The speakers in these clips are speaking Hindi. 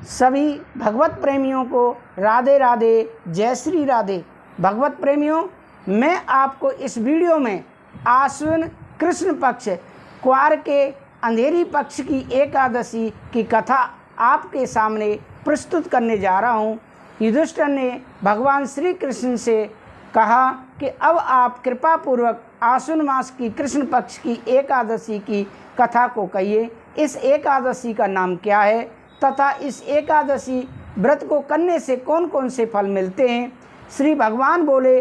सभी भगवत प्रेमियों को राधे राधे, जय श्री राधे। भगवत प्रेमियों, मैं आपको इस वीडियो में आश्विन कृष्ण पक्ष क्वार के अंधेरी पक्ष की एकादशी की कथा आपके सामने प्रस्तुत करने जा रहा हूँ। युधिष्ठिर ने भगवान श्री कृष्ण से कहा कि अब आप कृपा पूर्वक आश्विन मास की कृष्ण पक्ष की एकादशी की कथा को कहिए। इस एकादशी का नाम क्या है तथा इस एकादशी व्रत को करने से कौन कौन से फल मिलते हैं। श्री भगवान बोले,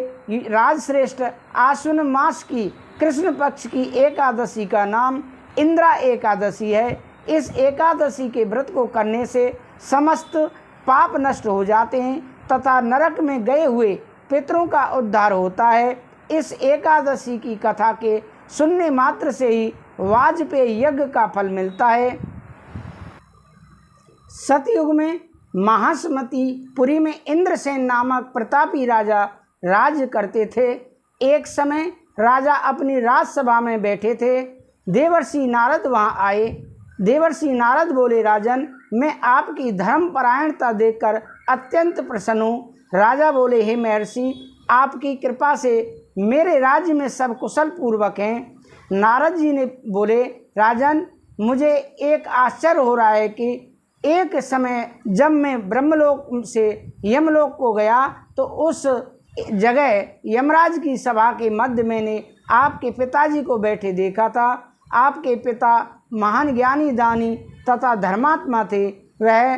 राजश्रेष्ठ आश्विन मास की कृष्ण पक्ष की एकादशी का नाम इंद्रा एकादशी है। इस एकादशी के व्रत को करने से समस्त पाप नष्ट हो जाते हैं तथा नरक में गए हुए पितरों का उद्धार होता है। इस एकादशी की कथा के सुनने मात्र से ही वाजपेयी यज्ञ का फल मिलता है। सतयुग में महासमती पुरी में इंद्रसेन नामक प्रतापी राजा राज करते थे। एक समय राजा अपनी राजसभा में बैठे थे। देवर्षि नारद वहां आए। देवर्षि नारद बोले, राजन, मैं आपकी धर्मपरायणता देखकर अत्यंत प्रसन्न हूँ। राजा बोले, हे महर्षि, आपकी कृपा से मेरे राज्य में सब कुशल पूर्वक हैं। नारद जी ने बोले, राजन, मुझे एक आश्चर्य हो रहा है कि एक समय जब मैं ब्रह्मलोक से यमलोक को गया तो उस जगह यमराज की सभा के मध्य मैंने आपके पिताजी को बैठे देखा था। आपके पिता महान ज्ञानी दानी तथा धर्मात्मा थे। वह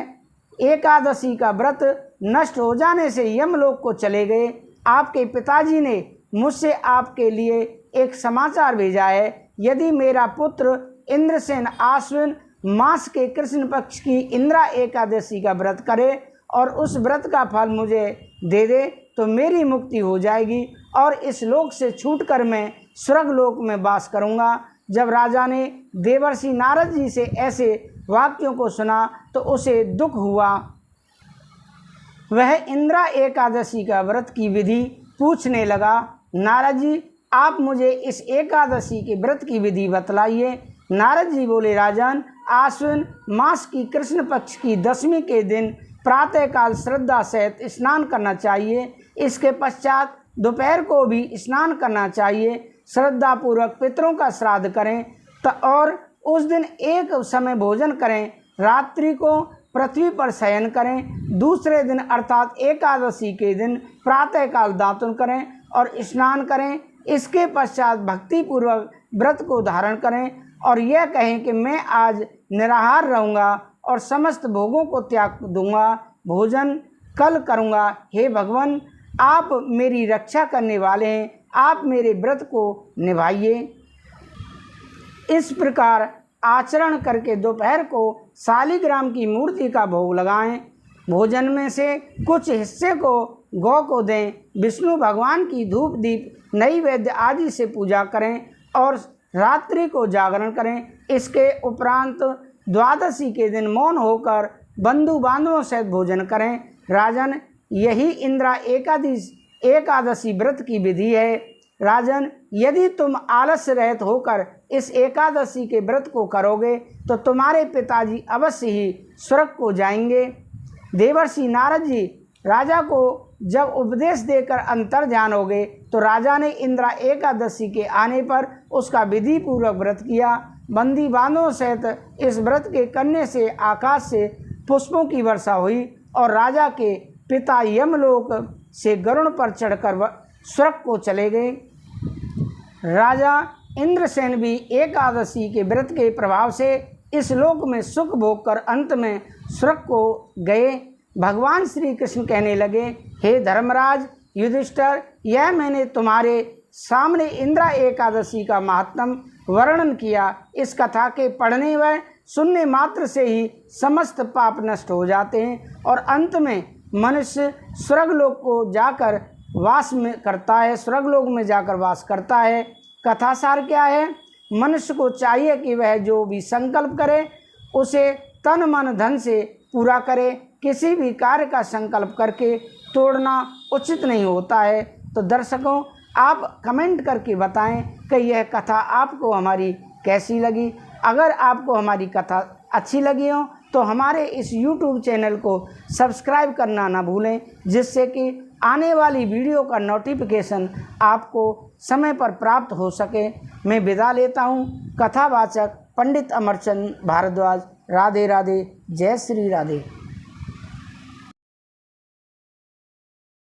एकादशी का व्रत नष्ट हो जाने से यमलोक को चले गए। आपके पिताजी ने मुझसे आपके लिए एक समाचार भेजा है। यदि मेरा पुत्र इंद्रसेन आश्विन मास के कृष्ण पक्ष की इंद्रा एकादशी का व्रत करे और उस व्रत का फल मुझे दे दे तो मेरी मुक्ति हो जाएगी और इस लोक से छूटकर मैं स्वर्ग लोक में वास करूंगा। जब राजा ने देवर्षि नारद जी से ऐसे वाक्यों को सुना तो उसे दुख हुआ। वह इंद्रा एकादशी का व्रत की विधि पूछने लगा। नारद जी, आप मुझे इस एकादशी के व्रत की विधि बतलाइए। नारद जी बोले, राजन, आश्विन मास की कृष्ण पक्ष की दशमी के दिन प्रातःकाल श्रद्धा सहित स्नान करना चाहिए। इसके पश्चात दोपहर को भी स्नान करना चाहिए। श्रद्धा पूर्वक पितरों का श्राद्ध करें और उस दिन एक समय भोजन करें। रात्रि को पृथ्वी पर शयन करें। दूसरे दिन अर्थात एकादशी के दिन प्रातःकाल दातुन करें और स्नान करें। इसके पश्चात भक्तिपूर्वक व्रत को धारण करें और यह कहें कि मैं आज निराहार रहूँगा और समस्त भोगों को त्याग दूंगा, भोजन कल करूँगा। हे भगवान, आप मेरी रक्षा करने वाले हैं, आप मेरे व्रत को निभाइए। इस प्रकार आचरण करके दोपहर को शालिग्राम की मूर्ति का भोग लगाएं। भोजन में से कुछ हिस्से को गौ को दें। विष्णु भगवान की धूप दीप नैवेद्य आदि से पूजा करें और रात्रि को जागरण करें। इसके उपरांत द्वादशी के दिन मौन होकर बंधु बांधवों सहित भोजन करें। राजन, यही इंद्रा एकादशी व्रत की विधि है। राजन, यदि तुम आलस्य रहित होकर इस एकादशी के व्रत को करोगे तो तुम्हारे पिताजी अवश्य ही स्वर्ग को जाएंगे। देवर्षि नारद जी राजा को जब उपदेश देकर अंतर ध्यान हो गए तो राजा ने इंद्रा एकादशी के आने पर उसका विधि पूर्वक व्रत किया। बंदी बांधवों सहित इस व्रत के करने से आकाश से पुष्पों की वर्षा हुई और राजा के पिता यमलोक से गरुड़ पर चढ़कर स्वर्ग को चले गए। राजा इंद्रसेन भी एकादशी के व्रत के प्रभाव से इस लोक में सुख भोग कर अंत में स्वर्ग को गए। भगवान श्री कृष्ण कहने लगे, हे धर्मराज युधिष्ठिर, यह मैंने तुम्हारे सामने इंद्रा एकादशी का महात्म्य वर्णन किया। इस कथा के पढ़ने व सुनने मात्र से ही समस्त पाप नष्ट हो जाते हैं और अंत में मनुष्य स्वर्गलोक को जाकर वास में करता है, स्वर्गलोक में जाकर वास करता है। कथासार क्या है? मनुष्य को चाहिए कि वह जो भी संकल्प करे उसे तन मन धन से पूरा करे। किसी भी कार्य का संकल्प करके तोड़ना उचित नहीं होता है। तो दर्शकों, आप कमेंट करके बताएं कि यह कथा आपको हमारी कैसी लगी। अगर आपको हमारी कथा अच्छी लगी हो तो हमारे इस YouTube चैनल को सब्सक्राइब करना ना भूलें, जिससे कि आने वाली वीडियो का नोटिफिकेशन आपको समय पर प्राप्त हो सके। मैं विदा लेता हूँ। कथावाचक पंडित अमरचंद भारद्वाज। राधे राधे। जय श्री राधे।